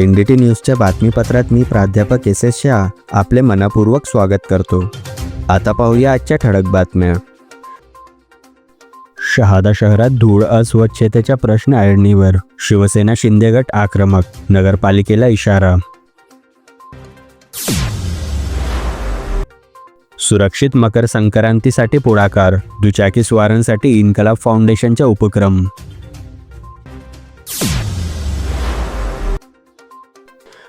NDT न्यूजच्या बातमीपत्रात मी प्राध्यापक SS Shah आपले मनपूर्वक स्वागत करतो। आता पाहूया आजच्या ठळक बातम्या। शहादा शहरात धूळ अस्वच्छतेच्या प्रश्न ऐरणीवर, शिवसेना शिंदे गट आक्रमक, नगरपालिकेला इशारा। सुरक्षित मकर संक्रांतीसाठी पुढाकार, दुचाकी स्वारांसाठी इन्कलाब फाउंडेशनचा उपक्रम।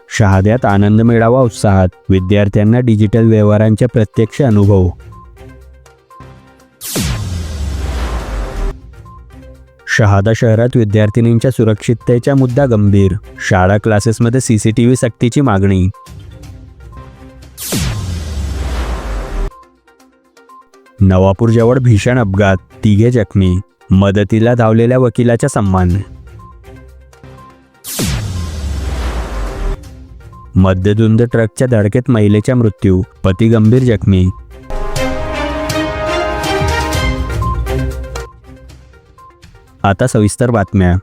शहाद्यात आनंद मेळावा उत्साहात, विद्यार्थ्यांना डिजिटल व्यवहारांचे प्रत्यक्ष अनुभव। शहादा शहरात विद्यार्थिनींच्या सुरक्षिततेचा मुद्दा गंभीर, शाळा क्लासेसमध्ये CCTV सक्तीची मागणी। नवापूरजवळ भीषण अपघात, 3 जखमी, मदतीला धावलेल्या वकिलाचा सन्मान। मध्यधुंद ट्रकच्या धडकेत महिलेचा मृत्यू, पती गंभीर जखमी। आता सविस्तर बातम्या।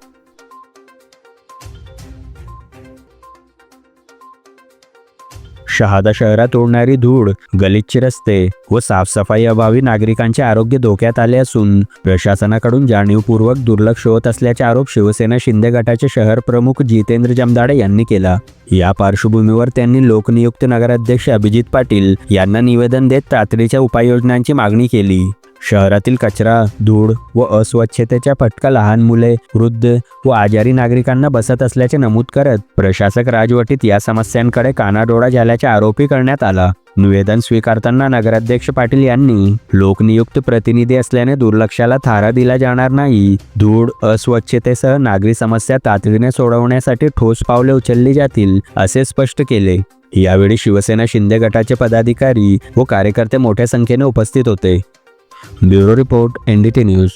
शहादा शहरात उडणारी धूळ, गलिच्छ रस्ते व साफसफाई अभावी नागरिकांचे आरोग्य धोक्यात आले असून प्रशासनाकडून जाणीवपूर्वक दुर्लक्ष होत असल्याचा आरोप शिवसेना शिंदे गटाचे शहर प्रमुख जितेंद्र जमदाडे यांनी केला। या पार्श्वभूमीवर त्यांनी लोकनियुक्त नगराध्यक्ष अभिजित पाटील यांना निवेदन देत तातडीच्या उपाययोजनांची मागणी केली। शहरातील कचरा, धूळ व अस्वच्छतेचा फटका लहान मुले, वृद्ध व आजारी नागरिकांना बसत असल्याचे नमूद करत प्रशासक राजवटीत या समस्यांकडे कानाडोळा झाल्याचा आरोपही करण्यात आला। निवेदन स्वीकारताना नगराध्यक्ष पाटील यांनी लोकनियुक्त प्रतिनिधी असल्याने दुर्लक्षाला थारा दिला जाणार नाही, धूळ अस्वच्छतेसह नागरी समस्या तातडीने सोडवण्यासाठी ठोस पावले उचलली जातील असे स्पष्ट केले। यावेळी शिवसेना शिंदे गटाचे पदाधिकारी व कार्यकर्ते मोठ्या संख्येने उपस्थित होते। Bureau report, NDT news.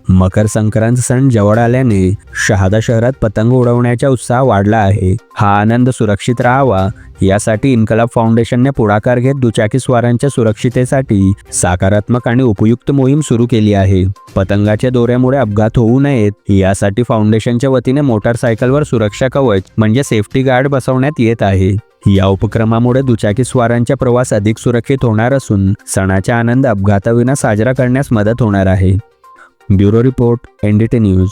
Makar Sankrant सण जवळ आल्याने शहादा शहरात पतंग उडवण्याचा उत्साह वाढला आहे। हा आनंद सुरक्षित राहावा यासाठी इन्कलाब फाउंडेशनने पुढाकार घेत दुचाकी स्वारांच्या सुरक्षितेसाठी सकारात्मक आणि उपयुक्त मोहीम सुरू केली आहे। पतंगाच्या दोऱ्यामुळे अपघात होऊ नयेत यासाठी फाउंडेशनच्या वतीने मोटारसायकलवर सुरक्षा कवच म्हणजे सेफ्टी गार्ड बसवण्यात येत आहे। या उपक्रमामुळे दुचाकी स्वारांचा प्रवास अधिक सुरक्षित होणार असून सणाचा आनंद अपघाताविना साजरा करण्यास मदत होणार आहे। Bureau report, NDT news.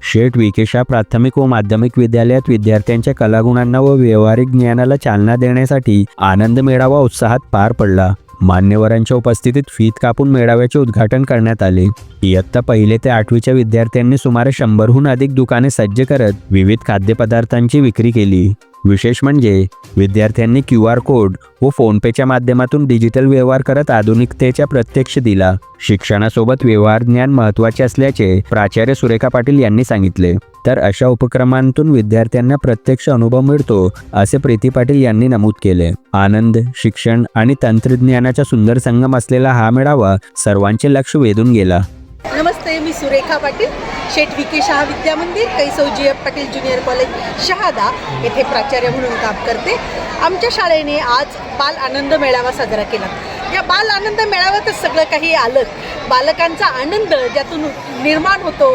Sheth VK Shah प्राथमिक व माध्यमिक विद्यालयात विद्यार्थ्यांच्या कलागुणांना व व्यावहारिक ज्ञानाला चालना देण्यासाठी आनंद मेळावा उत्साहात पार पडला। मान्यवरांच्या उपस्थितीत फीत कापून मेळाव्याचे उद्घाटन करण्यात आले। इयत्ता 1 ते 8वीच्या विद्यार्थ्यांनी सुमारे 100हून अधिक दुकाने सज्ज करत विविध खाद्यपदार्थांची विक्री केली। विशेष म्हणजे विद्यार्थ्यांनी QR कोड व फोनपेच्या माध्यमातून डिजिटल व्यवहार करत आधुनिकतेचा प्रत्यक्ष दिला। शिक्षणासोबत व्यवहार ज्ञान महत्त्वाचे असल्याचे प्राचार्य सुरेखा पाटील यांनी सांगितले। तर अशा उपक्रमांतून विद्यार्थ्यांना प्रत्यक्ष अनुभव मिळतो असे प्रीती पाटील यांनी नमूद केले। आनंद, शिक्षण आणि तंत्रज्ञानाचा सुंदर संगम असलेला हा मेळावा सर्वांचे लक्ष वेधून गेला। नमस्ते, मी सुरेखा पाटील, शेठ VK शाह विद्या मंदिर, Keshav GF Patil junior college Shahada येथे प्राचार्य म्हणून काम करते। आमच्या शाळेने आज बाल आनंद मेळावा साजरा केला। या बाल आनंद मेळाव्यातच सगळं काही आलं। बालकांचा आनंद ज्यातून निर्माण होतो,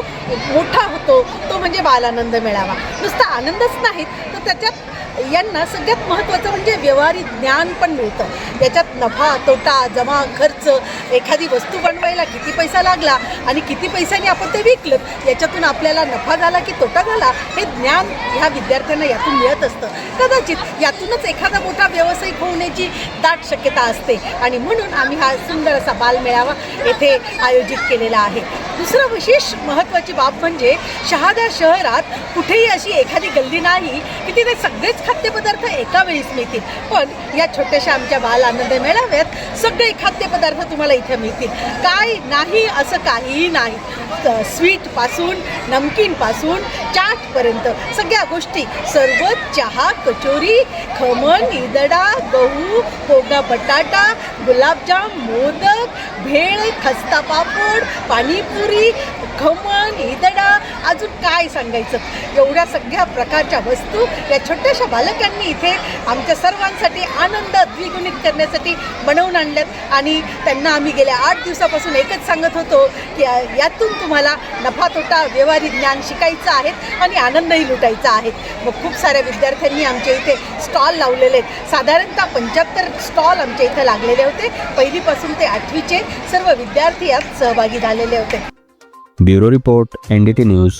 मोठा होतो, तो म्हणजे बाल आनंद मेळावा। नुसता आनंदच नाही तर त्याच्यात यांना सगळ्यात महत्त्वाचं म्हणजे व्यवहारिक ज्ञान पण मिळतं। याच्यात नफा, तोटा, जमा, खर्च, एखादी वस्तू बनवायला किती पैसा लागला आणि किती पैशाने आपण ते विकलं, याच्यातून आपल्याला नफा झाला की तोटा झाला, हे ज्ञान ह्या विद्यार्थ्यांना यातून मिळत असतं। कदाचित यातूनच एखादा मोठा व्यावसायिक होण्याची दाट शक्यता असते आणि म्हणून आम्ही हा सुंदर असा बालमेळावा येथे आयोजित केलेला आहे। दुसरं विशेष महत्त्वाची बाब म्हणजे शहादा शहरात कुठेही अशी एखादी गल्ली नाही की तिथे सगळेच खाद्यपदार्थ एका वेळेस मिळतील, पण या छोट्याशा आमच्या बाल आनंद मेळाव्यात सगळे खाद्यपदार्थ तुम्हाला इथे मिळतील। काय नाही असं काहीही नाही, स्वीटपासून नमकीनपासून चाटपर्यंत सगळ्या गोष्टी, सरबत, चहा, कचोरी, खमण, ईदडा, गहू, पोगा बटाटा, गुलाबजाम, मोदक, भेळ, खस्ता पापड, पाणीपुरी, खमण, ईदडा अजून काय सांगायचं, एवढ्या सगळ्या प्रकारच्या वस्तू या छोट्याशा बालकांनी इथे आमच्या सर्वांसाठी आनंद द्विगुणित करण्यासाठी बनवून आणल्यात. आणि त्यांना आम्ही गेल्या 8 दिवसापासून एकच सांगत होतो की यातून तुम्हाला नफा तोटा व्यवहारिक ज्ञान शिकायचं आहे आणि आनंदही लुटायचा आहे. मग खूप साऱ्या विद्यार्थ्यांनी आमच्या इथे स्टॉल लावलेले आहेत. साधारणतः 75 स्टॉल आमच्या इथे लागलेले होते. पहिलीपासून ते 8वीचे सर्व विद्यार्थी यात सहभागी झालेले होते. Bureau report, NDT news.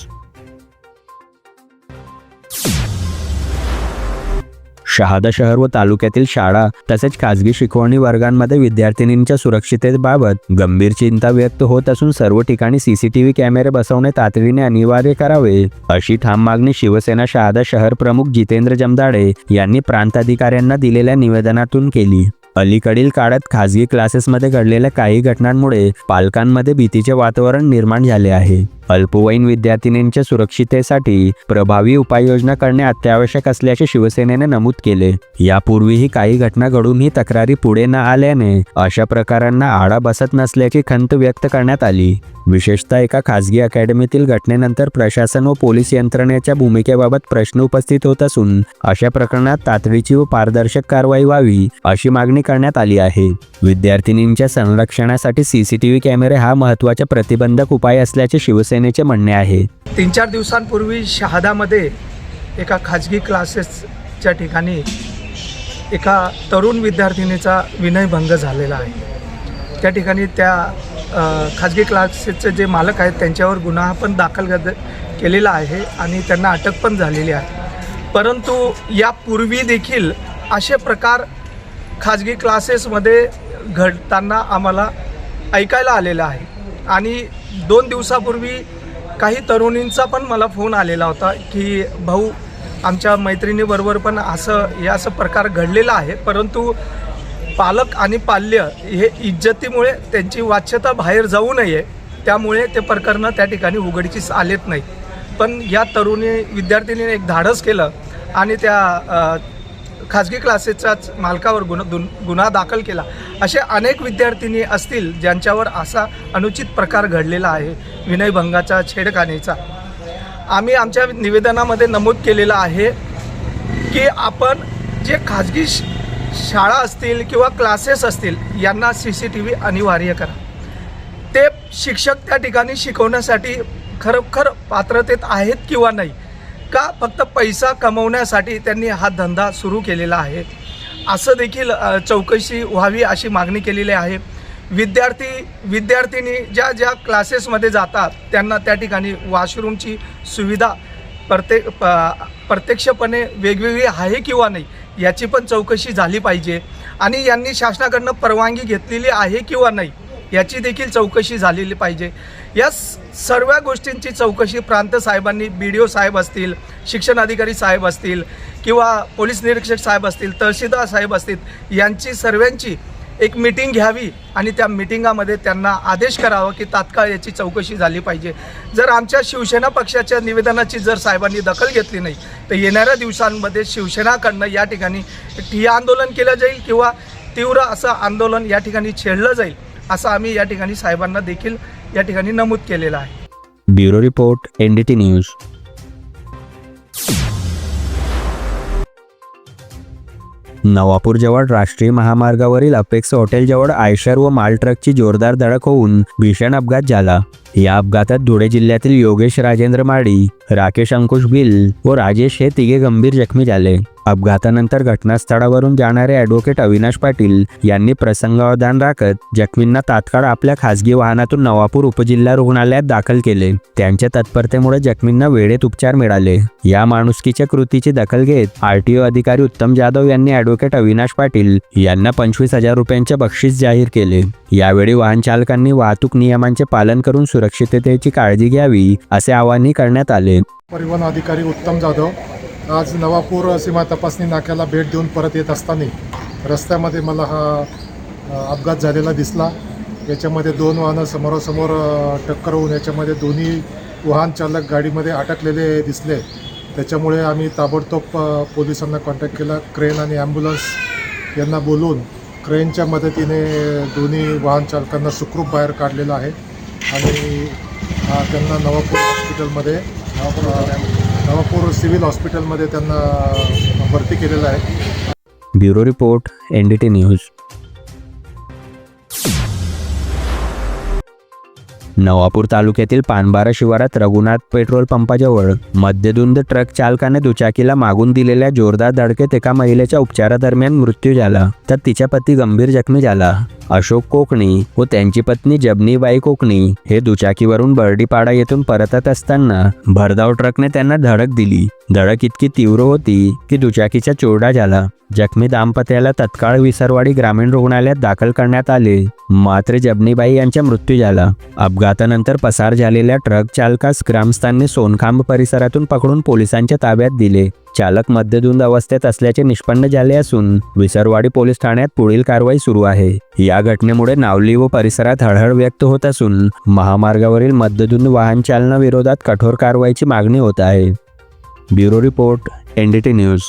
Shahada शहर व तालुक्यातील शाळा तसेच खासगी शिकवणी वर्गांमध्ये विद्यार्थिनींच्या सुरक्षिततेबाबत गंभीर चिंता व्यक्त होत असून सर्व ठिकाणी CCTV कॅमेरे बसवणे तातडीने अनिवार्य करावे, अशी ठाम मागणी शिवसेना शहादा शहर प्रमुख जितेंद्र जमदाडे यांनी प्रांताधिकाऱ्यांना दिलेल्या निवेदनातून केली. अलीकडील काळात खासगी क्लासेसमध्ये घडलेल्या काही घटनांमुळे पालकांमध्ये भीतीचे वातावरण निर्माण झाले आहे. अल्पवयीन विद्यार्थिनींच्या सुरक्षिततेसाठी प्रभावी उपाययोजना करणे अत्यावश्यक असल्याचे शिवसेनेने नमूद केले. यापूर्वीही काही घटना घडूनही तक्रारी पुढे न आल्याने अशा प्रकारांना आळा बसत नसल्याची खंत व्यक्त करण्यात आली. विशेषतः एका खासगी अकॅडमीतील घटनेनंतर प्रशासन व पोलीस यंत्रणेच्या भूमिकेबाबत प्रश्न उपस्थित होत असून अशा प्रकरणात तातडीची व पारदर्शक कारवाई व्हावी अशी मागणी करण्यात आली आहे. विद्यार्थिनींच्या संरक्षणासाठी CCTV कॅमेरे हा महत्त्वाचा प्रतिबंधक उपाय असल्याचे शिवसेनेचे म्हणणे आहे. 3-4 दिवसांपूर्वी शहादामध्ये एका खाजगी क्लासेसच्या ठिकाणी एका तरुण विद्यार्थिनीचा विनयभंग झालेला आहे. त्या ठिकाणी त्या खाजगी क्लासेसचे जे मालक आहेत त्यांच्यावर गुन्हा पण दाखल केलेला आहे आणि त्यांना अटक पण झालेली आहे. परंतु यापूर्वी देखील असे प्रकार खाजगी क्लासेसमध्ये घडताना आम्हाला ऐकायला आलेलं आहे. आणि 2 दिवसापूर्वी काही तरुणींचा पण मला फोन आलेला होता की भाऊ, आमच्या मैत्रिणीबरोबर पण असं प्रकार घडलेला आहे, परंतु पालक आणि पाल्य हे इज्जतीमुळे त्यांची वाच्यता बाहेर जाऊ नये त्यामुळे ते प्रकरणं त्या ठिकाणी उघडकीस आलेत नाही. पण या तरुणी विद्यार्थिनीने एक धाडस केलं आणि त्या खाजगी क्लासेसच्याच मालकावर गुन्हा दाखल केला. असे अनेक विद्यार्थिनी असतील ज्यांच्यावर असा अनुचित प्रकार घडलेला आहे, विनयभंगाचा, छेडखानीचा. आम्ही आमच्या निवेदनामध्ये नमूद केलेलं आहे की आपण जे खाजगी शाळा असतील किंवा क्लासेस असतील यांना CCTV अनिवार्य करा. ते शिक्षक त्या ठिकाणी शिकवण्यासाठी खरोखर पात्रतेत आहेत किंवा नाही, का फक्त पैसा कमवण्यासाठी त्यांनी हा धंदा सुरू केलेला आहे, असं देखील चौकशी व्हावी अशी मागणी केलेली आहे. विद्यार्थिनी ज्या क्लासेसमध्ये जातात त्यांना त्या ठिकाणी वॉशरूमची सुविधा प्रत्यक्षपणे वेगवेगळी आहे किंवा नाही याची पण चौकशी झाली पाहिजे. आणि यांनी शासनाकडनं परवानगी घेतलेली आहे किंवा नाही याची देखील चौकशी झालेली पाहिजे. या सर्व गोष्टींची चौकशी प्रांत साहेबांनी, BDO साहेब असतील, शिक्षण अधिकारी साहेब असतील किंवा पोलीस निरीक्षक साहेब असतील, तहसीलदार साहेब असतील, यांची सर्वांची एक मीटिंग घ्यावी आणि त्या मीटिंगामध्ये त्यांना आदेश करावा की तात्काळ याची चौकशी झाली पाहिजे. जर आमच्या शिवसेना पक्षाच्या निवेदनाची जर साहेबांनी दखल घेतली नाही तर येणाऱ्या दिवसांमध्ये शिवसेनाकडनं या ठिकाणी ठिय्या आंदोलन केलं जाईल किंवा तीव्र असं आंदोलन या ठिकाणी छेडलं जाईल असं आम्ही या ठिकाणी साहेबांना देखील या ठिकाणी नमूद केलेलं आहे. Bureau report, NDT news. नवापूरजवळ राष्ट्रीय महामार्गावरील अपेक्स हॉटेलजवळ आयशर व माल ट्रकची जोरदार धडक होऊन भीषण अपघात झाला. या अपघातात धुळे जिल्ह्यातील योगेश राजेंद्र माडी, राकेश अंकुश भिल व राजेश हे तिघे गंभीर जखमी झाले. अपघातानंतर घटनास्थळावरून जाणारे ॲडव्होकेट अविनाश पाटील यांनी प्रसंगावधान राखत जखमींना तात्काळ आपल्या खासगी वाहनातून नवापूर उपजिल्हा रुग्णालयात दाखल केले. त्यांच्या तत्परतेमुळे जखमींना वेळेत उपचार मिळाले. या माणुसकीच्या कृतीची दखल घेत RTO अधिकारी उत्तम जाधव यांनी ॲडव्होकेट अविनाश पाटील यांना 25,000 रुपयांचे बक्षीस जाहीर केले. यावेळी वाहन चालकांनी वाहतूक नियमांचे पालन करून सुरक्षिततेची काळजी घ्यावी असे आवाहनही करण्यात आले. परिवहन अधिकारी उत्तम जाधव आज नवापूर सीमा तपासणी नाक्याला भेट देऊन परत येत असताना रस्त्यामध्ये मला हा अपघात झालेला दिसला. याच्यामध्ये 2 वाहनं समोरासमोर टक्कर होऊन याच्यामध्ये दोन्ही वाहन चालक गाडीमध्ये अटकलेले दिसले. त्याच्यामुळे आम्ही ताबडतोब पोलिसांना कॉन्टॅक्ट केला. क्रेन आणि ॲम्ब्युलन्स यांना बोलवून क्रेनच्या मदतीने दोन्ही वाहन चालकांना सुखरूप बाहेर काढलेलं आहे आणि त्यांना नवापूर हॉस्पिटलमध्ये नवापूर सिव्हिल हॉस्पिटलमध्ये त्यांना भरती केलेलं आहे. Bureau report NDT news. Navapur तालुक्यातील पानबारा शिवारात रघुनाथ पेट्रोल पंपाजवळ मध्यधुंद ट्रक चालकाने दुचाकीला मागून दिलेल्या जोरदार धडकेत एका महिलेच्या उपचारादरम्यान मृत्यू झाला, तर तिचा पती गंभीर जखमी झाला. अशोक कोकणी व त्यांची पत्नी जबनीबाई कोकणी हे दुचाकीवरून बर्डीपाडा येथून परतत असताना भरधाव ट्रकने त्यांना धडक दिली. धडक इतकी तीव्र होती की दुचाकीचा चोरडा झाला. जखमी दाम्पत्याला तत्काळ विसरवाडी ग्रामीण रुग्णालयात दाखल करण्यात आले, मात्र जबनीबाई यांचा मृत्यू झाला. अपघातानंतर पसार झालेल्या ट्रक चालकास ग्रामस्थांनी सोनखांब परिसरातून पकडून पोलिसांच्या ताब्यात दिले. चालक मद्यधुंद अवस्थेत असल्याचे निष्पन्न झाले असून विसरवाडी पोलीस ठाण्यात पुढील कारवाई सुरू आहे. या घटनेमुळे नावली व परिसरात हळहळ व्यक्त होत असून महामार्गावरील मद्यधुंद वाहन चालना विरोधात कठोर कारवाईची मागणी होत आहे. Bureau report NDT news.